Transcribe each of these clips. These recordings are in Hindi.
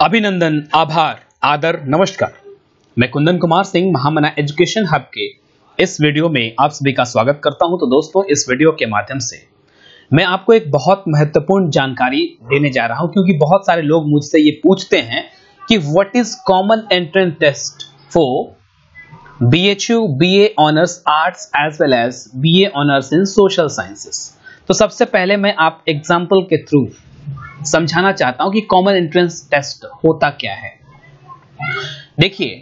अभिनंदन, आभार, आदर, नमस्कार। मैं कुंदन कुमार सिंह महामना एजुकेशन हब के इस वीडियो में आप सभी का स्वागत करता हूं। तो दोस्तों, इस वीडियो के माध्यम से मैं आपको एक बहुत महत्वपूर्ण जानकारी देने जा रहा हूं, क्योंकि बहुत सारे लोग मुझसे ये पूछते हैं कि what is common entrance test for BHU BA honours arts as well as BA honours in social sciences. तो सबसे पहले मैं आप एग्जाम्पल के थ्रू समझाना चाहता हूं कि कॉमन एंट्रेंस टेस्ट होता क्या है। देखिए,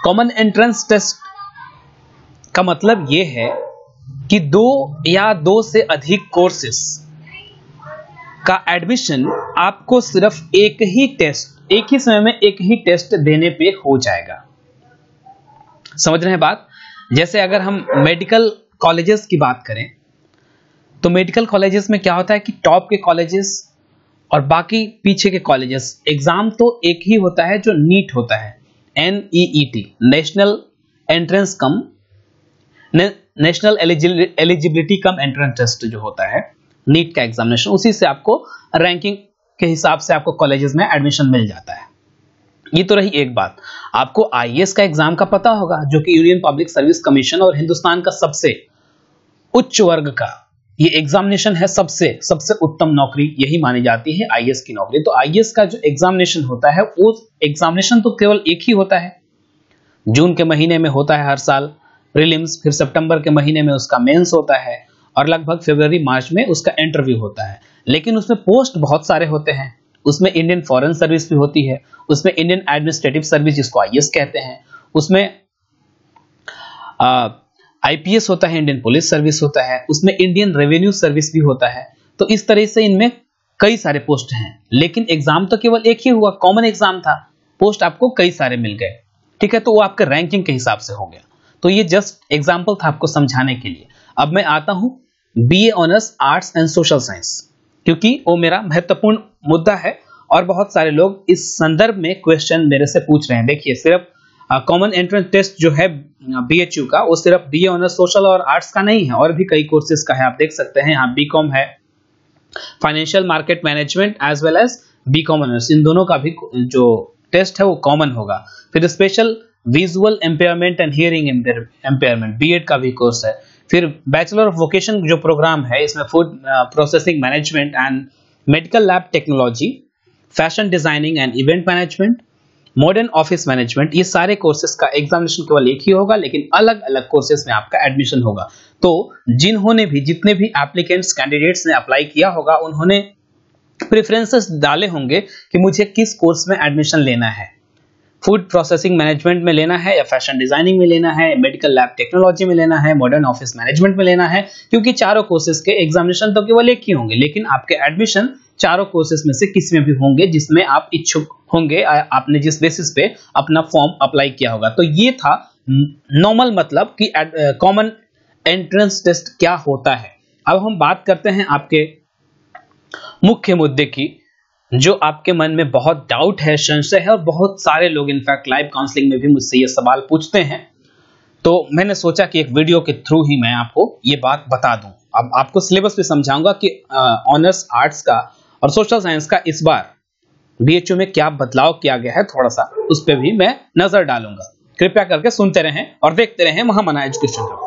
कॉमन एंट्रेंस टेस्ट का मतलब यह है कि दो या दो से अधिक कोर्सेस का एडमिशन आपको सिर्फ एक ही समय में एक ही टेस्ट देने पे हो जाएगा। समझ रहे हैं बात? जैसे अगर हम मेडिकल कॉलेजेस की बात करें तो मेडिकल कॉलेजेस में क्या होता है कि टॉप के कॉलेजेस और बाकी पीछे के कॉलेजेस, एग्जाम तो एक ही होता है जो नीट होता है, NEET, national eligibility cum entrance test जो होता है नीट का एग्जामिनेशन, उसी से आपको रैंकिंग के हिसाब से आपको कॉलेजेस में एडमिशन मिल जाता है। ये तो रही एक बात। आपको IAS का एग्जाम का पता होगा, जो कि यूनियन पब्लिक सर्विस कमीशन और हिंदुस्तान का सबसे उच्च वर्ग का ये एग्जामिनेशन है। सबसे उत्तम नौकरी यही मानी जाती है, IAS की नौकरी। तो IAS का जो एग्जामिनेशन होता है, वो एग्जामिनेशन तो केवल एक ही होता है, जून के महीने में होता है हर साल प्रीलिम्स, फिर सितंबर के महीने में उसका मेंस होता है और लगभग फरवरी मार्च में उसका इंटरव्यू होता है। लेकिन उसमें पोस्ट बहुत सारे होते हैं। उसमें इंडियन फॉरेन सर्विस भी होती है, उसमें इंडियन एडमिनिस्ट्रेटिव सर्विस जिसको IAS कहते हैं, उसमें IPS होता है, इंडियन पुलिस सर्विस होता है, उसमें इंडियन रेवेन्यू सर्विस भी होता है। तो इस तरह से इनमें कई सारे पोस्ट हैं, लेकिन एग्जाम तो केवल एक ही हुआ, कॉमन एग्जाम था, पोस्ट आपको कई सारे मिल गए। ठीक है, तो वो आपके रैंकिंग के हिसाब से हो गया। तो ये जस्ट एग्जाम्पल था आपको समझाने के लिए। अब मैं आता हूं BA honours arts and social science, क्योंकि वो मेरा महत्वपूर्ण मुद्दा है और बहुत सारे लोग इस संदर्भ में क्वेश्चन मेरे से पूछ रहे हैं। देखिए, सिर्फ कॉमन एंट्रेंस टेस्ट जो है BHU का, वो सिर्फ BA ऑनर्स सोशल और आर्ट्स का नहीं है, और भी कई कोर्सेज का है। आप देख सकते हैं यहाँ BCom है, financial market management as well as BCom honours, इन दोनों का भी जो टेस्ट है वो कॉमन होगा। फिर special visual impairment and hearing impairment BEd का भी कोर्स है। फिर बैचलर ऑफ वोकेशन जो प्रोग्राम है, इसमें food processing management and medical lab technology, fashion designing and event management, modern office management, ये सारे कोर्सेज का एग्जामिनेशन केवल एक ही होगा, लेकिन अलग अलग कोर्सेज में आपका एडमिशन होगा। तो जितने भी एप्लीकेंट्स कैंडिडेट्स ने अप्लाई किया होगा, उन्होंने प्रेफरेंसेस डाले होंगे कि मुझे किस कोर्स में एडमिशन लेना है, फूड प्रोसेसिंग मैनेजमेंट में लेना है या फैशन डिजाइनिंग में लेना है, मेडिकल लैब टेक्नोलॉजी में लेना है, मॉडर्न ऑफिस मैनेजमेंट में लेना है। क्योंकि चारों कोर्सेज के एग्जामिनेशन तो केवल एक ही होंगे, लेकिन आपके एडमिशन चारों कोर्सेज में से किसी में भी होंगे जिसमें आप इच्छुक होंगे, आपने जिस बेसिस पे अपना फॉर्म अप्लाई किया होगा। तो ये था नॉर्मल मतलब कि कॉमन एंट्रेंस टेस्ट क्या होता है। अब हम बात करते हैं आपके मुख्य मुद्दे की, जो आपके मन में बहुत डाउट है, संशय है, और बहुत सारे लोग इनफैक्ट लाइव काउंसलिंग में भी मुझसे ये सवाल पूछते हैं। तो मैंने सोचा कि एक वीडियो के थ्रू ही मैं आपको ये बात बता दूं। अब आपको सिलेबस भी समझाऊंगा कि ऑनर्स आर्ट्स का और सोशल साइंस का इस बार BHU में क्या बदलाव किया गया है, थोड़ा सा उस पर भी मैं नजर डालूंगा। कृपया करके सुनते रहें और देखते रहें महामना एजुकेशन हब।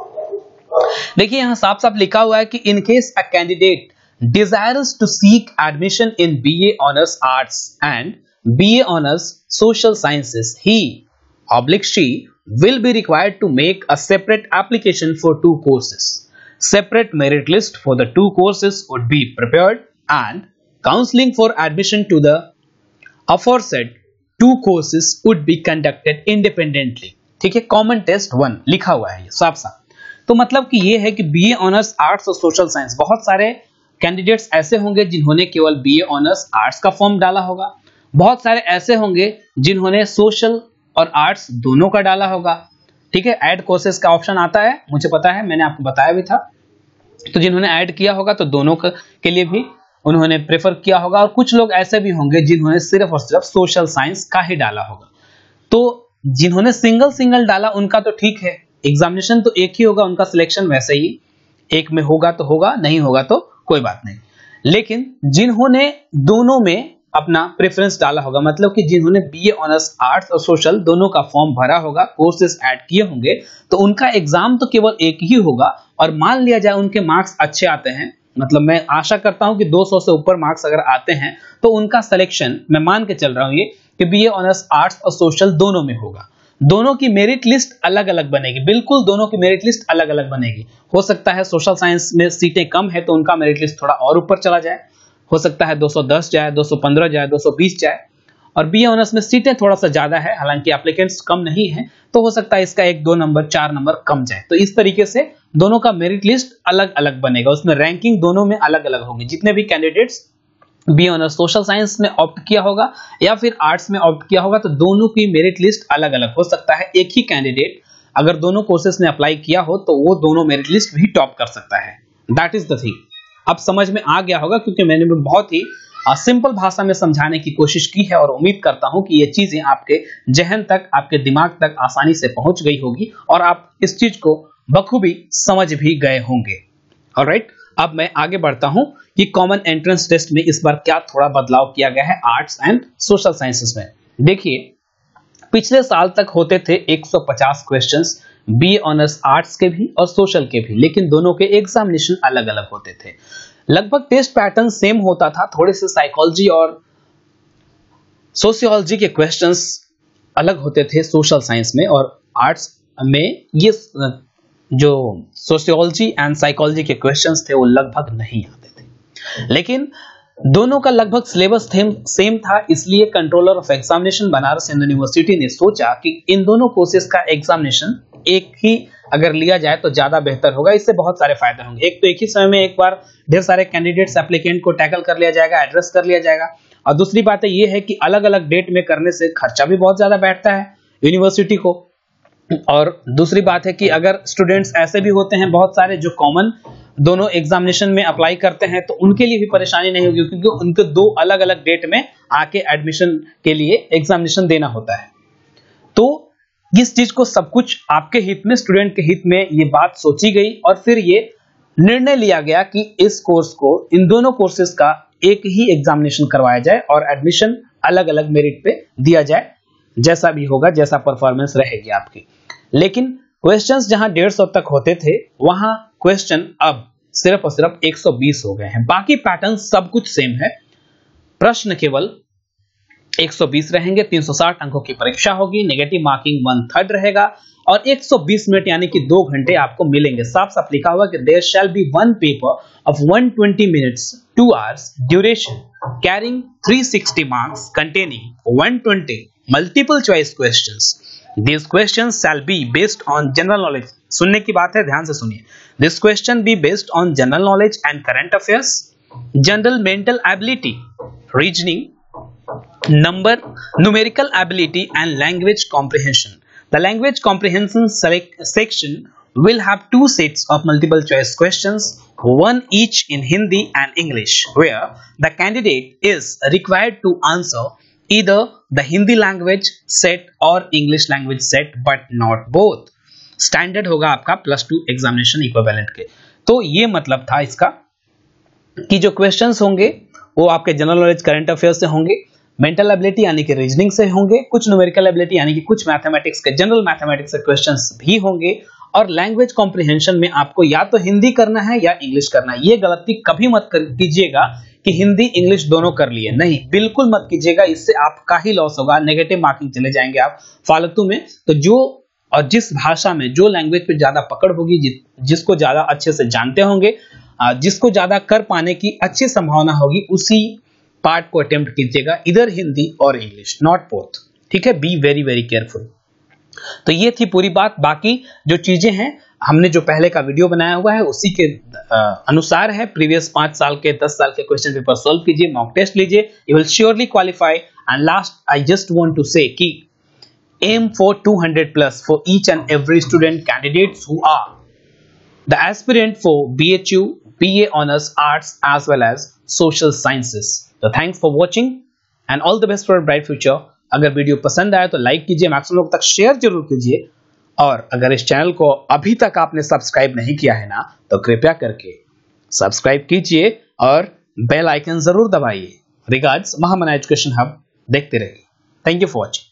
देखिए, यहां साफ साफ लिखा हुआ है कि in case a candidate desires to seek admission in BA Honors Arts and BA Honors Social Sciences, he/she will be required to make a separate application for two courses. Separate merit list for the two courses would be prepared and counseling for admission to the aforesaid two courses would be conducted independently. ठीक है, कॉमन टेस्ट 1 लिखा हुआ है ये साफ साफ। तो मतलब कि ये है कि BA ऑनर्स आर्ट्स और सोशल साइंस, बहुत सारे कैंडिडेट्स ऐसे होंगे जिन्होंने केवल BA ऑनर्स आर्ट्स का फॉर्म डाला होगा, बहुत सारे ऐसे होंगे जिन्होंने सोशल और आर्ट्स दोनों का डाला होगा। ठीक है, ऐड कोर्सेज का ऑप्शन आता है, मुझे पता है, मैंने आपको बताया भी था। तो जिन्होंने ऐड किया होगा तो दोनों के लिए भी उन्होंने प्रेफर किया होगा, और कुछ लोग ऐसे भी होंगे जिन्होंने सिर्फ और सिर्फ सोशल साइंस का ही डाला होगा। तो जिन्होंने सिंगल डाला उनका तो ठीक है, एग्जामिनेशन तो एक ही होगा, उनका सिलेक्शन वैसे ही एक में होगा तो होगा, नहीं होगा तो कोई बात नहीं। लेकिन जिन्होंने दोनों में अपना प्रेफरेंस डाला होगा, मतलब कि जिन्होंने बीए ऑनर्स आर्ट्स और सोशल दोनों का फॉर्म भरा होगा, कोर्सेज ऐड किए होंगे, तो उनका एग्जाम तो केवल एक ही होगा। और मान लिया जाए उनके मार्क्स अच्छे आते हैं, मतलब मैं आशा करता हूं कि 200 से ऊपर मार्क्स अगर आते हैं तो उनका सिलेक्शन, मैं मान के चल रहा हूं ये कि बीए ऑनर्स आर्ट्स और सोशल दोनों में होगा। दोनों की मेरिट लिस्ट अलग अलग बनेगी, बिल्कुल दोनों की मेरिट लिस्ट अलग अलग बनेगी। हो सकता है सोशल साइंस में सीटें कम है तो उनका मेरिट लिस्ट थोड़ा और ऊपर चला जाए, हो सकता है 210 जाए, 215 जाए, 220 जाए। और बीए ऑनर्स में सीटें थोड़ा सा ज्यादा है, हालांकि एप्लीकेंट्स कम नहीं है, तो हो सकता है इसका 1-2 नंबर 4 नंबर कम जाए। तो इस तरीके से दोनों का मेरिट लिस्ट अलग अलग बनेगा, उसमें रैंकिंग दोनों में अलग अलग होगी। जितने भी candidates B honours social science में ऑप्ट किया होगा या फिर आर्ट्स में ऑप्ट किया होगा, तो दोनों की मेरिट लिस्ट अलग अलग हो सकता है। एक ही कैंडिडेट अगर दोनों कोर्सेज में अप्लाई किया हो तो वो दोनों मेरिट लिस्ट भी टॉप कर सकता है। That is the thing. अब समझ में आ गया होगा, क्योंकि मैंने भी बहुत ही सिंपल भाषा में समझाने की कोशिश की है और उम्मीद करता हूं कि ये चीजें आपके जहन तक, आपके दिमाग तक आसानी से पहुंच गई होगी और आप इस चीज को बखूबी समझ भी गए होंगे। ऑलराइट, अब मैं आगे बढ़ता हूं कि कॉमन एंट्रेंस टेस्ट में इस बार क्या थोड़ा बदलाव किया गया है आर्ट्स एंड सोशल साइंसेस में। देखिए, पिछले साल तक होते थे 150 क्वेश्चंस बी ऑनर्स आर्ट्स के भी और सोशल के भी, लेकिन दोनों के एग्जामिनेशन अलग अलग होते थे। लगभग टेस्ट पैटर्न सेम होता था, थोड़े से साइकोलॉजी और सोशियोलॉजी के क्वेश्चंस अलग होते थे सोशल साइंस में, और आर्ट्स में ये जो सोशियोलॉजी एंड साइकोलॉजी के क्वेश्चंस थे वो लगभग नहीं आते थे। लेकिन दोनों का लगभग सिलेबस सेम था, इसलिए controller of examination Banaras Hindu university ने सोचा कि इन दोनों कोर्सेज का एग्जामिनेशन एक ही अगर लिया जाए तो ज्यादा बेहतर होगा। इससे बहुत सारे फायदे होंगे। एक तो एक ही समय में एक बार ढेर सारे कैंडिडेट्स एप्लीकेंट को टैकल कर लिया जाएगा, एड्रेस कर लिया जाएगा। और दूसरी बात ये है कि अलग अलग डेट में करने से खर्चा भी बहुत ज्यादा बैठता है यूनिवर्सिटी को। और दूसरी बात है कि अगर स्टूडेंट्स ऐसे भी होते हैं बहुत सारे जो कॉमन दोनों एग्जामिनेशन में अप्लाई करते हैं, तो उनके लिए भी परेशानी नहीं होगी, क्योंकि उनको दो अलग अलग डेट में आके एडमिशन के लिए एग्जामिनेशन देना होता है। तो इस चीज को सब कुछ आपके हित में, स्टूडेंट के हित में ये बात सोची गई और फिर ये निर्णय लिया गया कि इस कोर्स को, इन दोनों कोर्सेज का एक ही एग्जामिनेशन करवाया जाए और एडमिशन अलग अलग मेरिट पे दिया जाए, जैसा भी होगा, जैसा परफॉर्मेंस रहेगी आपकी। लेकिन क्वेश्चंस जहां 150 तक होते थे, वहां क्वेश्चन अब सिर्फ और सिर्फ 120 हो गए हैं। बाकी पैटर्न सब कुछ सेम है, प्रश्न केवल 120 रहेंगे। 360 अंकों की परीक्षा होगी, नेगेटिव मार्किंग 1/3 रहेगा और 120 मिनट यानी कि 2 घंटे आपको मिलेंगे। साफ साफ लिखा हुआ कि there shall be one paper of 120 minutes 2 hours duration carrying 360 marks containing 120 multiple choice questions. These questions shall be based on general knowledge। सुनने की बात है, ध्यान से सुनिए। This question be based on general knowledge and current affairs, general mental ability, reasoning, numerical ability and language comprehension. The language comprehension section will have 2 sets of multiple choice questions, one each in Hindi and English, where the candidate is required to answer either the Hindi language set or English language set, but not both. Standard होगा आपका +2 एग्जामिनेशन इक्विवेलेंट के। तो ये मतलब था इसका कि जो क्वेश्चंस होंगे वो आपके जनरल नॉलेज, करंट अफेयर्स से होंगे, मेंटल एबिलिटी यानी कि रीजनिंग से होंगे, कुछ न्यूमेरिकल एबिलिटी यानी कि कुछ मैथमेटिक्स के, जनरल मैथमेटिक्स के क्वेश्चंस भी होंगे, और लैंग्वेज कॉम्प्रिहेंशन में आपको या तो हिंदी करना है या इंग्लिश करना है। ये गलती कभी मत कीजिएगा कि हिंदी इंग्लिश दोनों कर लिए, नहीं, बिल्कुल मत कीजिएगा, इससे आपका ही लॉस होगा, नेगेटिव मार्किंग चले जाएंगे आप फालतू में। तो जो और जिस भाषा में, जो लैंग्वेज पे ज्यादा पकड़ होगी, जिसको ज्यादा अच्छे से जानते होंगे, जिसको ज्यादा कर पाने की अच्छी संभावना होगी, उसी पार्ट को अटेम्प्ट कीजिएगा, इधर हिंदी और इंग्लिश, नॉट बोथ। ठीक है, बी वेरी वेरी केयरफुल। तो ये थी पूरी बात। बाकी जो चीजें हैं, हमने जो पहले का वीडियो बनाया हुआ है उसी के अनुसार है। प्रीवियस 5 साल के, 10 साल के क्वेश्चन पेपर सॉल्व कीजिए, मॉक टेस्ट लीजिए, you will surely qualify. And last I just want to say कि aim for 200+ for each and every student candidates who are the aspirant for BHU, BA Honors Arts as well as Social Sciences. So thanks for watching and all the best for a bright future. अगर वीडियो पसंद आया तो लाइक कीजिए, मैक्सिमम लोग तक शेयर जरूर कीजिए, और अगर इस चैनल को अभी तक आपने सब्सक्राइब नहीं किया है ना, तो कृपया करके सब्सक्राइब कीजिए और बेल आइकन जरूर दबाइए। रिगार्ड्स महामना एजुकेशन हब। देखते रहिए। Thank you for watching.